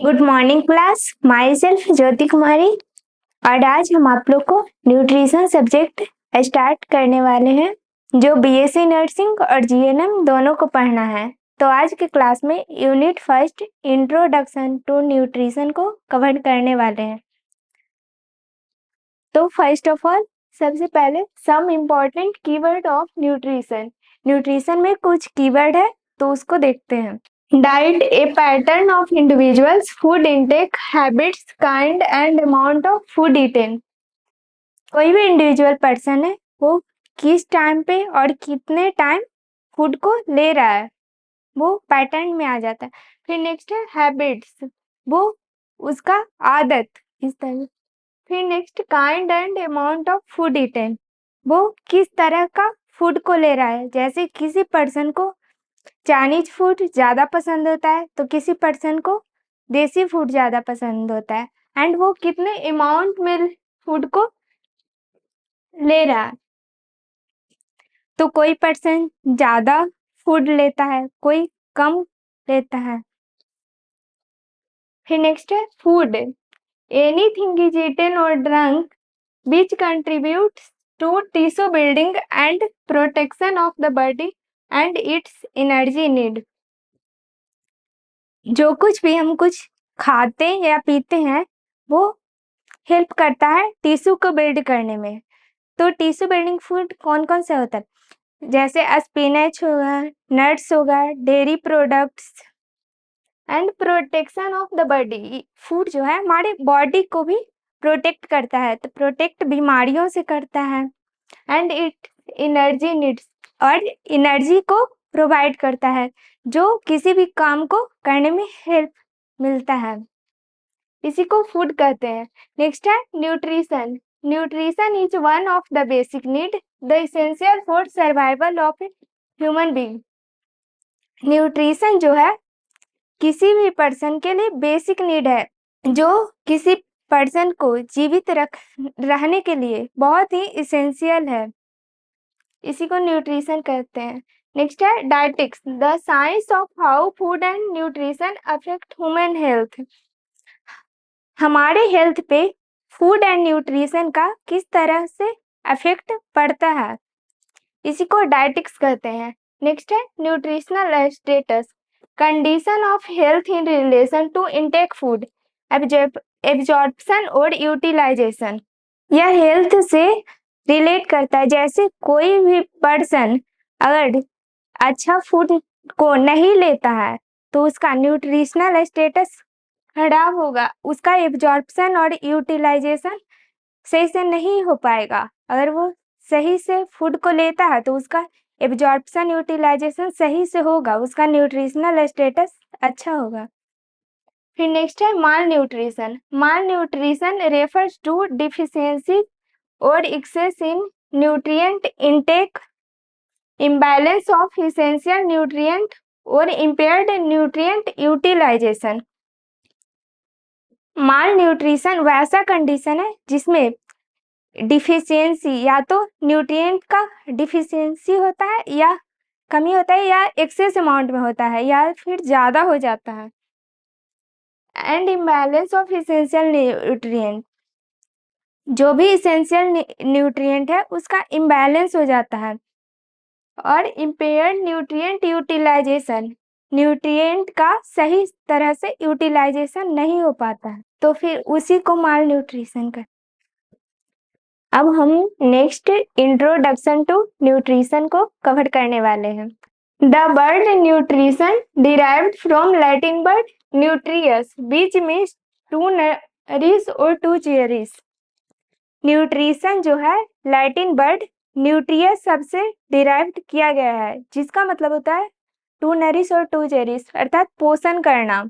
Good morning class. Myself Jyoti Kumari. और आज हम आप लोग को न्यूट्रिशन सब्जेक्ट स्टार्ट करने वाले हैं जो बीएससी नर्सिंग और जीएनएम दोनों को पढ़ना है। तो आज के क्लास में unit first introduction to nutrition को कवर करने वाले हैं। तो फर्स्ट ऑफ ऑल सबसे पहले some important keyword of nutrition. Nutrition में कुछ कीवर्ड है तो उसको देखते हैं। Diet, a pattern of individuals' food intake, habits, kind and amount of food eaten। कोई भी इंडिविजुअल पर्सन है वो किस टाइम पे और कितने टाइम फूड को ले रहा है वो पैटर्न में आ जाता है। फिर नेक्स्ट है हैबिट्स, वो उसका आदत इस तरह। फिर next kind and amount of food eaten, वो किस तरह का फूड को ले रहा है। जैसे किसी पर्सन को चाइनीज फूड ज़्यादा पसंद होता है तो किसी पर्सन को देसी फूड ज़्यादा पसंद होता है, एंड वो कितने अमाउंट में फूड को ले रहा है। तो कोई पर्सन ज़्यादा फूड लेता है, कोई कम लेता है। फिर नेक्स्ट है फूड, एनीथिंग इज ईटन और drunk which contributes to tissue building and protection of the body and its energy need. जो कुछ भी हम कुछ खाते या पीते हैं वो हेल्प करता है टिश्यू को बिल्ड करने में। तो टिश्यू बिल्डिंग फूड कौन कौन से होता है, जैसे स्पिनच होगा, नट्स होगा, dairy products and protection of the body. Food जो है हमारे बॉडी को भी प्रोटेक्ट करता है, तो प्रोटेक्ट बीमारियों से करता है। एंड इट एनर्जी नीड्स, और एनर्जी को प्रोवाइड करता है जो किसी भी काम को करने में हेल्प मिलता है, इसी को फूड कहते हैं। नेक्स्ट है nutrition. Nutrition is one of the basic need the essential for survival of human being. Nutrition जो है किसी भी पर्सन के लिए बेसिक नीड है, जो किसी पर्सन को जीवित रहने के लिए बहुत ही इसेंशियल है, इसी को न्यूट्रिशन कहते हैं। नेक्स्ट है dietetics, the science of how food and nutrition affect human health. हमारे हेल्थ पे फूड एंड न्यूट्रिशन का किस तरह से अफेक्ट पड़ता है, इसी को डायटिक्स कहते हैं। नेक्स्ट है nutritional status, condition of health in relation to intake food, absorption और यूटिलाइजेशन। यह हेल्थ से रिलेट करता है। जैसे कोई भी पर्सन अगर अच्छा फूड को नहीं लेता है तो उसका न्यूट्रिशनल स्टेटस खराब होगा, उसका एब्जॉर्प्शन और यूटिलाइजेशन सही से नहीं हो पाएगा। अगर वो सही से फूड को लेता है तो उसका एब्जॉर्प्शन यूटिलाइजेशन सही से होगा, उसका न्यूट्रिशनल स्टेटस अच्छा होगा। फिर नेक्स्ट है malnutrition. Malnutrition refers to deficiency और excess in nutrient intake, imbalance of essential nutrient और impaired nutrient utilization. Malnutrition वैसा कंडीशन है जिसमें डिफिशियंसी, या तो न्यूट्रिएंट का डिफिशियंसी होता है या कमी होता है, या एक्सेस अमाउंट में होता है, या फिर ज़्यादा हो जाता है। And imbalance of essential nutrient, जो भी इसेंशियल न्यूट्रिएंट है उसका इम्बैलेंस हो जाता है। और इम्पेयर्ड न्यूट्रिएंट यूटिलाइजेशन, न्यूट्रिएंट का सही तरह से यूटिलाइजेशन नहीं हो पाता है, तो फिर उसी को माल न्यूट्रिशन का। अब हम नेक्स्ट इंट्रोडक्शन टू न्यूट्रिशन को कवर करने वाले हैं। The word nutrition derived from Latin word nutrius which means to nourish और टू चेरिश। न्यूट्रिशन जो है लैटिन वर्ड न्यूट्रियस शब्द से डिराइव्ड किया गया है, जिसका मतलब होता है टू नरिश और टू चेरिश, अर्थात पोषण करना।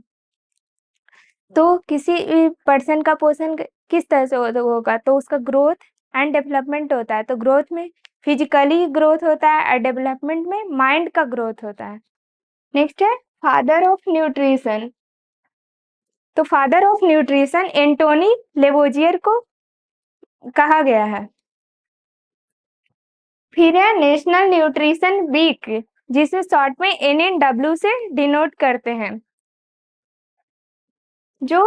तो किसी भी पर्सन का पोषण किस तरह से होगा, तो उसका ग्रोथ एंड डेवलपमेंट होता है। तो ग्रोथ में फिजिकली ग्रोथ होता है और डेवलपमेंट में माइंड का ग्रोथ होता है। नेक्स्ट है फादर ऑफ न्यूट्रिशन। तो father of nutrition Antoine Lavoisier को कहा गया है। फिर है नेशनल न्यूट्रिशन वीक, जिसे शॉर्ट में NNW से डिनोट करते हैं। जो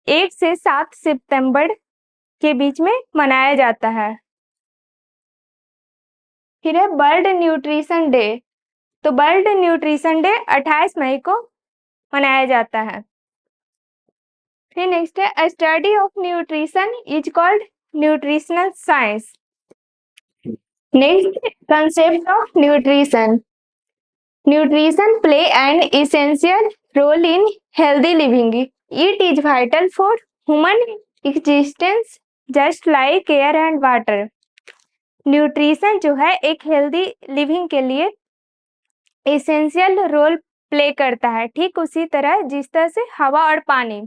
1 से 7 सितंबर के बीच में मनाया जाता है। फिर है वर्ल्ड न्यूट्रिशन डे। तो वर्ल्ड न्यूट्रिशन डे 28 मई को मनाया जाता है। फिर नेक्स्ट है study of nutrition is called nutritional science. Next concept of nutrition. Nutrition play an essential role in healthy living. It is vital for human existence just like air and water. Nutrition जो है एक healthy living के लिए essential role play करता है, ठीक उसी तरह जिस तरह से हवा और पानी।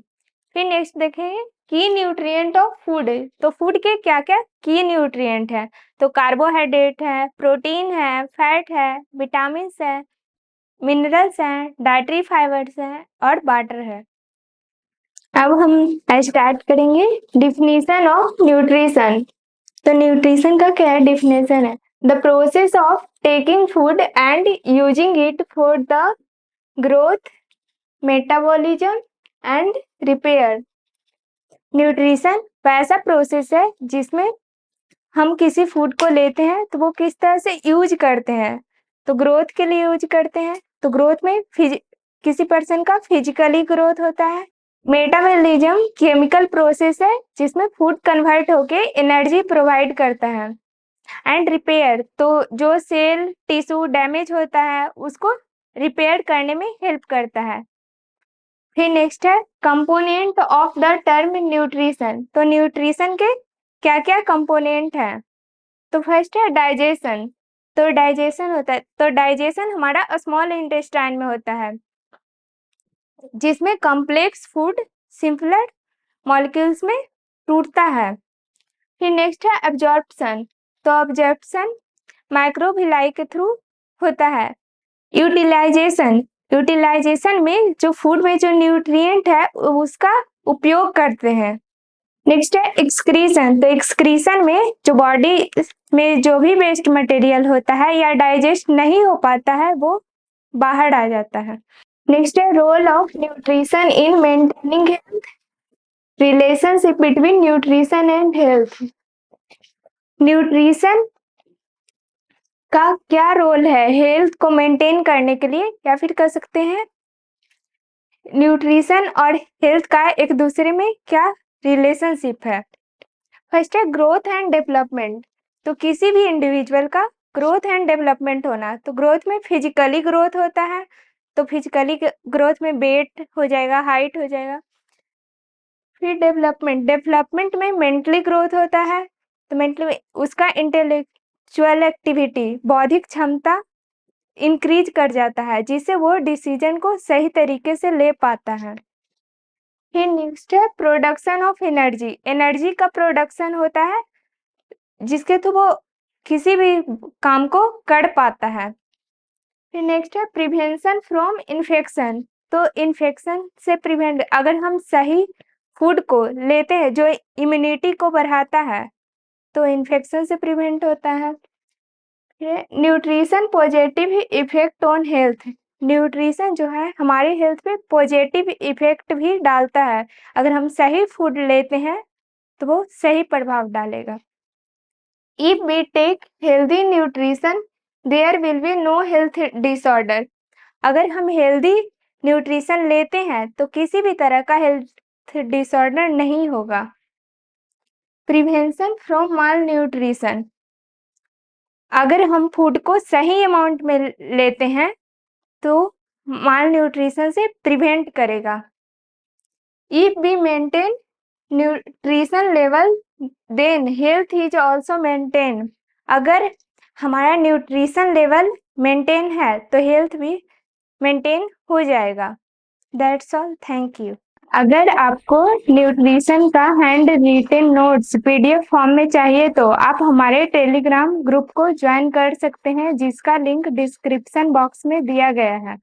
फिर नेक्स्ट देखेंगे की न्यूट्रिएंट ऑफ फूड। तो फूड के क्या क्या की न्यूट्रिएंट है? तो कार्बोहाइड्रेट है, प्रोटीन है, फैट है, विटामिन है, मिनरल्स हैं, डाइटरी फाइबर्स हैं और वाटर है। अब हम स्टार्ट करेंगे डिफिनीशन ऑफ न्यूट्रिशन। तो न्यूट्रिशन का क्या डिफिनेशन है? The process of taking food and using it for the growth, metabolism and repair. Nutrition वैसा प्रोसेस है जिसमें हम किसी फूड को लेते हैं तो वो किस तरह से यूज करते हैं। तो ग्रोथ के लिए यूज करते हैं, तो ग्रोथ में किसी पर्सन का फिजिकली ग्रोथ होता है। मेटाबॉलिज्म केमिकल प्रोसेस है जिसमें फूड कन्वर्ट होके एनर्जी प्रोवाइड करता है। एंड रिपेयर, तो जो सेल टिश्यू डैमेज होता है उसको रिपेयर करने में हेल्प करता है। फिर नेक्स्ट है component of the term nutrition. तो न्यूट्रिशन के क्या क्या कंपोनेंट हैं? तो फर्स्ट है डाइजेशन। तो डाइजेशन होता है, तो डाइजेशन हमारा स्मॉल इंटेस्टाइन में होता है जिसमें कॉम्प्लेक्स फूड सिंपलर मॉलिक्यूल्स में टूटता है। फिर नेक्स्ट है एब्जॉर्प्शन। तो एब्जॉर्प्शन माइक्रोविलाई के थ्रू होता है। यूटिलाइजेशन, यूटिलाइजेशन में जो फूड में जो न्यूट्रिएंट है उसका उपयोग करते हैं। नेक्स्ट है एक्सक्रीशन। तो एक्सक्रीशन में जो बॉडी में जो भी वेस्ट मटेरियल होता है या डाइजेस्ट नहीं हो पाता है वो बाहर आ जाता है। नेक्स्ट है role of nutrition in maintaining health, relationship between nutrition and health. Nutrition का क्या रोल है हेल्थ को मेंटेन करने के लिए, या फिर कह सकते हैं न्यूट्रिशन और हेल्थ का एक दूसरे में क्या रिलेशनशिप है। फर्स्ट है ग्रोथ एंड डेवलपमेंट। तो किसी भी इंडिविजुअल का ग्रोथ एंड डेवलपमेंट होना, तो ग्रोथ में फिजिकली ग्रोथ होता है, तो फिजिकली ग्रोथ में वेट हो जाएगा, हाइट हो जाएगा। फिर डेवलपमेंट, डेवलपमेंट में मेंटली ग्रोथ होता है, तो मेंटली उसका इंटेलेक्चुअल एक्टिविटी, बौद्धिक क्षमता इंक्रीज कर जाता है जिससे वो डिसीजन को सही तरीके से ले पाता है। फिर नेक्स्ट है प्रोडक्शन ऑफ एनर्जी। एनर्जी का प्रोडक्शन होता है जिसके थ्रू वो किसी भी काम को कर पाता है। फिर नेक्स्ट है प्रिवेंशन फ्रॉम इन्फेक्शन। तो इन्फेक्शन से प्रिवेंट, अगर हम सही फूड को लेते हैं जो इम्यूनिटी को बढ़ाता है तो इन्फेक्शन से प्रिवेंट होता है। Nutrition positive effect on health. Nutrition जो है हमारे हेल्थ पे पॉजिटिव इफेक्ट भी डालता है। अगर हम सही फूड लेते हैं तो वो सही प्रभाव डालेगा। If we take healthy nutrition there will be no health disorder. अगर हम हेल्दी न्यूट्रिशन लेते हैं तो किसी भी तरह का हेल्थ डिसऑर्डर नहीं होगा। प्रिवेंशन फ्रॉम माल न्यूट्रिशन, अगर हम फूड को सही अमाउंट में लेते हैं तो माल न्यूट्रिशन से प्रिवेंट करेगा। If we maintain nutrition level then health is also maintain. अगर हमारा न्यूट्रिशन लेवल मेंटेन है तो हेल्थ भी मेंटेन हो जाएगा। That's all, thank you. अगर आपको न्यूट्रिशन का hand retain notes PDF form में चाहिए तो आप हमारे टेलीग्राम ग्रुप को ज्वाइन कर सकते हैं जिसका लिंक डिस्क्रिप्शन बॉक्स में दिया गया है।